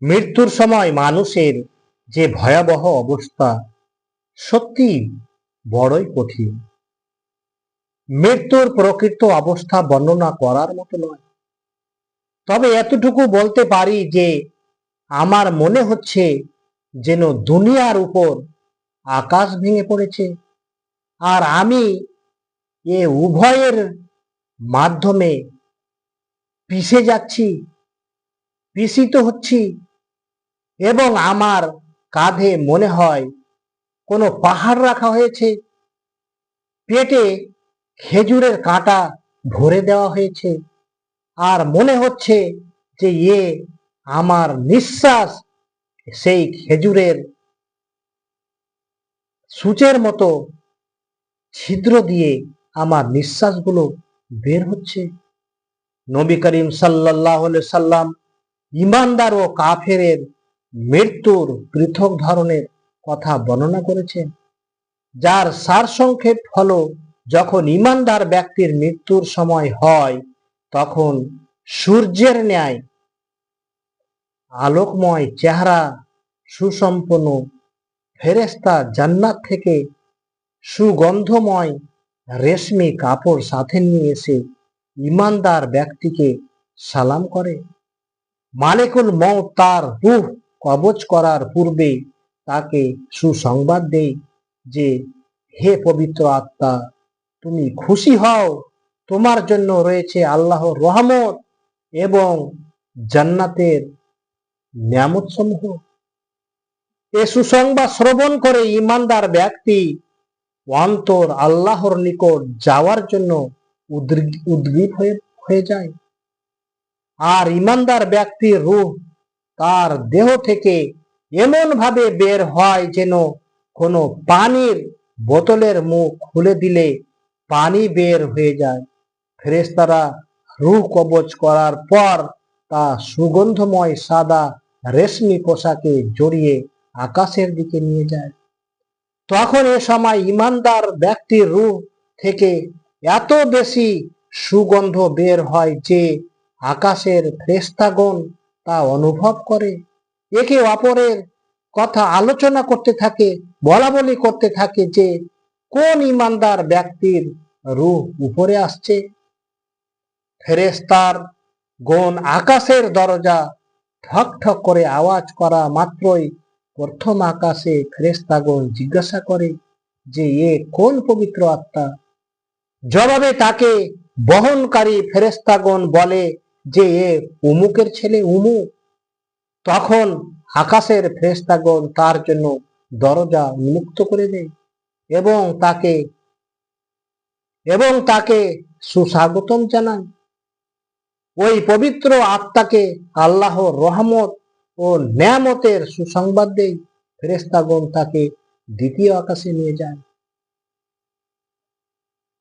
মৃত্যুর সময় মানুষের যে ভয়াবহ অবস্থা সত্যি বড়ই কঠিন। মৃত্যুর প্রকৃত অবস্থা বর্ণনা করার মতো নয়। তবে এতটুকু বলতে পারি যে আমার মনে হচ্ছে যেন দুনিয়ার উপর আকাশ ভেঙে পড়েছে, আর আমি এ উভয়ের মাধ্যমে পিষে যাচ্ছি, পিষিত হচ্ছি, এবং আমার কাঁধে মনে হয় কোনো পাহাড় রাখা হয়েছে, পেটে খেজুরের কাঁটা ভরে দেওয়া হয়েছে, আর মনে হচ্ছে যে আমার নিঃশ্বাস সেই খেজুরের সূচের মতো ছিদ্র দিয়ে আমার নিঃশ্বাসগুলো বের হচ্ছে। নবী করিম সাল্লাল্লাহু আলাইহি সাল্লাম ঈমানদার ও কাফেরের মৃত্যুর পৃথক ধরনের কথা বর্ণনা করেছেন, যার সারসংক্ষেপ হলো, যখন ঈমানদার ব্যক্তির মৃত্যুর সময় হয় তখন সূর্যের ন্যায় আলোকময় চেহারা সুসম্পন্ন ফেরেশতা জান্নাত থেকে সুগন্ধময় রেশমি কাপড় সাথে নিয়ে এসে ঈমানদার ব্যক্তিকে সালাম করে। মালিকুল মউত তার রূহ কবজ করার পূর্বে তাকে সুসংবাদ দেয় যে, হে পবিত্র আত্মা, তুমি খুশি হও, তোমার জন্য রয়েছে আল্লাহর রহমত এবং জান্নাতের নিয়ামতসমূহ। এ সুসংবাদ শ্রবণ করে ঈমানদার ব্যক্তি অন্তর আল্লাহর নিকট যাওয়ার জন্য উদ্গ্রীব হয়ে যায়, আর ঈমানদার ব্যক্তির রূহ তার দেহ থেকে এমন ভাবে বের হয় যেন কোনো পানির বোতলের মুখ খুলে দিলে পানি বের হয়ে যায়। ফেরেশতারা রূহ কবজ করার পর তা সুগন্ধময় সাদা রেশমি পোশাকে জড়িয়ে আকাশের দিকে নিয়ে যায়। তখন এ সময় ঈমানদার ব্যক্তির রূহ থেকে এত বেশি সুগন্ধ বের হয় যে আকাশের ফেরেশতাগণ তা অনুভব করে, একে অপরের কথা আলোচনা করতে থাকে, বলাবলি করতে থাকে যে কোন ঈমানদার ব্যক্তির রূহ উপরে আসছে। ফেরেশতার গণ আকাশের দরজা ঠক ঠক করে আওয়াজ করা মাত্রই প্রথম আকাশে ফেরেশতাগণ জিজ্ঞাসা করে যে এ কোন পবিত্র আত্মা। জবাবে তাকে বহনকারী ফেরেশতাগণ বলে যে এ উমুকের ছেলে উমুক। তখন আকাশের ফেরেশতাগণ তার জন্য দরজা উন্মুক্ত করে দেয় এবং তাকে সুস্বাগতম জানায়। ওই পবিত্র আত্মাকে আল্লাহর রহমত ও নেয়ামতের সুসংবাদ দেয়। ফেরেশতাগণ তাকে দ্বিতীয় আকাশে নিয়ে যায়।